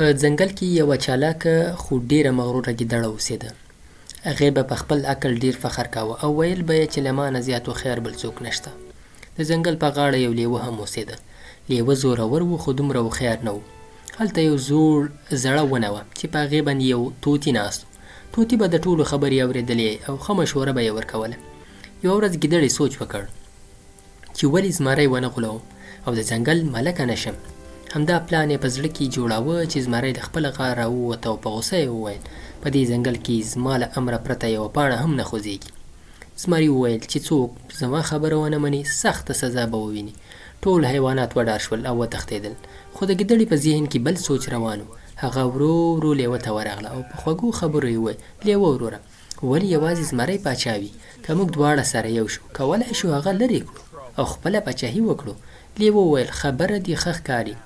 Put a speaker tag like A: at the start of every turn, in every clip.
A: په ځنګل کې یوه چالاکه خو ډېره مغروره ګیدړه اوسېده. هغې به په خپل عقل ډېر فخر کاوه او ویل به یې چې له ما نه زیات هوښیار بل څوک نشته. د ځنګل په غاړه یو لیوه هم اوسېده. لیوه زورور و خو دومره هوښیار نه و. هلته یو زړه ونه وه چې په هغې باندې یو طوطي ناست و. طوطي به د ټولو خبرې اورېدلې او ښه مشوره به یې ورکوله. یوه ورځ ګیدړې سوچ وکړ چې ولې زمری ونه غولوم او د ځنګل ملکه نشم. همدا پلان یې په زړه کې جوړاوه چې زمری له خپله غار راووت او په غوسه یې وویل په دې ځنګل کې زما له امره پرته یوه پاڼه هم نه خوځېږي. زمري وویل چې څوک زما خبره ونه مني سخته سزا به وویني. ټول حیوانات وډار شول او وتښتېدل، خو د ګیدړې په ذهن کې بل سوچ روان و. هغه ورو ورو لیوه ته ورغله او په خوږو خبرو یې وویل لیوه وروره ولې یوازې زمری پاچا وي؟ که موږ دواړه سره یو شو کولی شو هغه لرې کړو او خپله پاچاهي وکړو. لیوه وویل خبره دې ښه ښکاري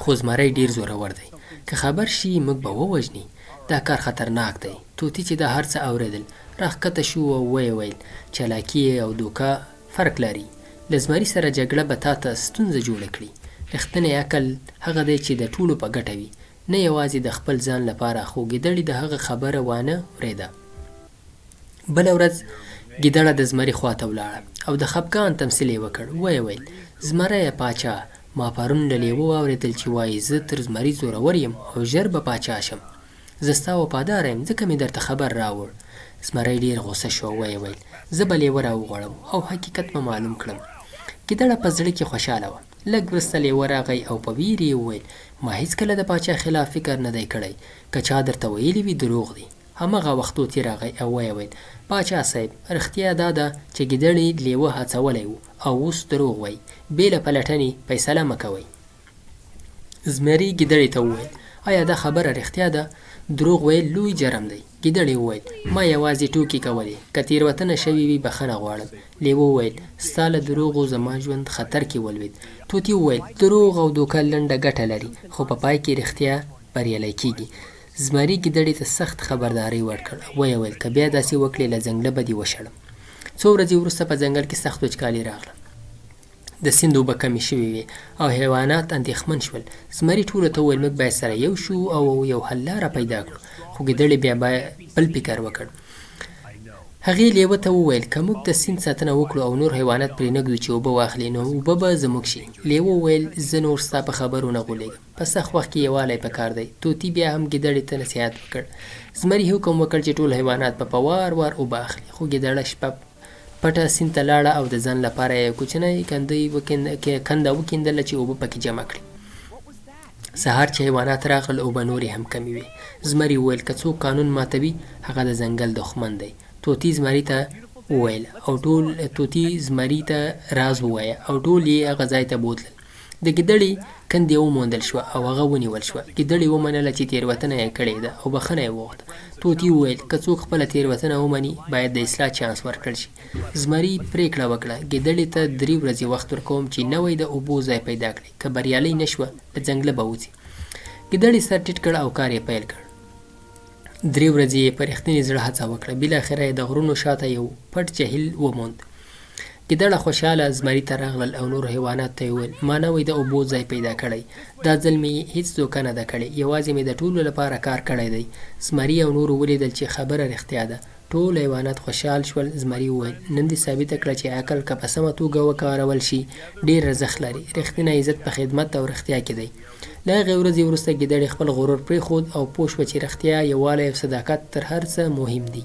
A: خو زمری ډېر زورور دی، که خبر شي موږ به ووژني. دا کار خطرناک دی. طوطي چې دا هر څه اورېدل راښکته شو او ویې ویل چالاکي او دوکه فرق لري. له زمري سره جګړه به تا ته ستونزه جوړه کړي. رښتینی عقل هغه دی چې د ټولو په ګټه وي، نه یوازې د خپل ځان لپاره. خو ګیدړې د هغه خبره وانه ورېده. بله ورځ ګیدړه د زمري خواته ولاړه او د خفګان تمثیل یې وکړ. ویې ویل زمری پاچا ما پرون له لیوه واورېدل چې وایي زه تر زمري زورور یم او ژر به پاچا شم. زه ستا وفاداره یم ځکه مې درته خبر راوړ. زمری ډېر غوسه شو. ویې ویل زه به لیوه راوغواړم او حقیقت به معلوم کړم. ګیدړه په زړه کې خوشحاله وه. لږ وروسته لیوه راغی او په ویرې یې وویل ما هېڅکله د پاچا خلاف فکر نه دی کړی. که چا درته ویلي وي دروغ دی. همغه وخت طوطي راغی او ویې ویل پاچا صاحب رښتیا دا ده چې ګیدړې لیوه هڅولی و او اوس دروغ وایي. بې له پلټنې فیصله مه کوئ. زمري ګیدړې ته وویل آیا دا خبره رښتیا ده؟ دروغ ویل لوی جرم دی. ګیدړې وویل ما یوازې ټوکې کولې، که تېروتنه شوې وي بخښنه غواړم. لیوه وویل ستا له دروغو زما ژوند خطر کې ولوېد. طوطي وویل دروغ او دوکه لنډه ګټه لري خو په پای کې رښتیا بریالی کېږي. زمري ګیدړې ته سخت خبرداری ورکړ. ویې ویل که بیا داسې وکړې له ځنګله به دې وشړم. څو ورځې وروسته په ځنګل کې سخت وچکالي راغله. د سیند اوبه کمې شوې وې او حیوانات اندېښمن شول. زمري ټولو ته وویل موږ باید سره یو شو او یو حل لاره پیدا کړو. خو ګیدړې بیا بل فکر وکړ. هغې لیوه ته وویل که موږ د سیند ساتنه وکړو او نور حیوانات پرې نږدو چې اوبه واخلي نو اوبه به زموږ شي. لیوه وویل زه نور ستا په خبرو نه غولېږم، په سخت وخت کې یووالی پکار دی. طوطي بیا هم ګیدړې ته نصیحت وکړ. زمري حکم وکړ چې ټول حیوانات په وار وار اوبه اخلي. خو ګیدړه شپه پټه سیند ته لاړه او د ځان لپاره یو کوچنی کنده وکیندله چې اوبه پکې جمع کړي. سهار چې حیوانات راغلل اوبه نورې هم کمې وې. زمري وویل که څوک قانون ماتوي هغه د ځنګل دښمن دی. طوطي زمري ته وویل او طوطي زمري ته راز ووایه او ټول یې هغه ځای ته بوتلل. د ګیدړې کندې وموندل شوه او هغه ونیول شوه. ګیدړې ومنله چې تېروتنه یې کړې ده او بخښنه یې وغوښته. طوطي وویل که څوک خپله تېروتنه ومني باید د اصلاح چانس ورکړل شي. زمري پرېکړه وکړه ګیدړې ته 3 ورځې وخت ورکوم چې نوی د اوبو ځای پیدا کړي. که بریالی نه شوه له ځنګله به وځي. ګیدړې سر ټیټ کړ او کار یې پیل کړ. 3 ورځې یې په رښتینې زړه هڅه وکړه. بالاخره یې د غرونو شاته یو پټ جهیل وموند. ګیدړه خوشحاله زمري ته راغلل او نور حیوانات ته یې وویل ما نوی د اوبو ځای پیدا کړی. دا ځل مې هېڅ دوکه نه ده کړې، یوازې مې د ټولو لپاره کار کړی دی. زمري او نورو ولیدل چې خبره رښتیا ده. ټول حیوانات خوشحال شول. زمري وویل نن دې ثابته کړه چې عقل که په سمه توګه وکارول شي ډېر ارزښت لري. رښتینی عزت په خدمت او رښتیا کې دی. له هغې ورځې وروسته ګیدړې خپل غرور پرېښود او پوه شوه چې رښتیا، یووالی او صداقت تر هر څه مهم دي.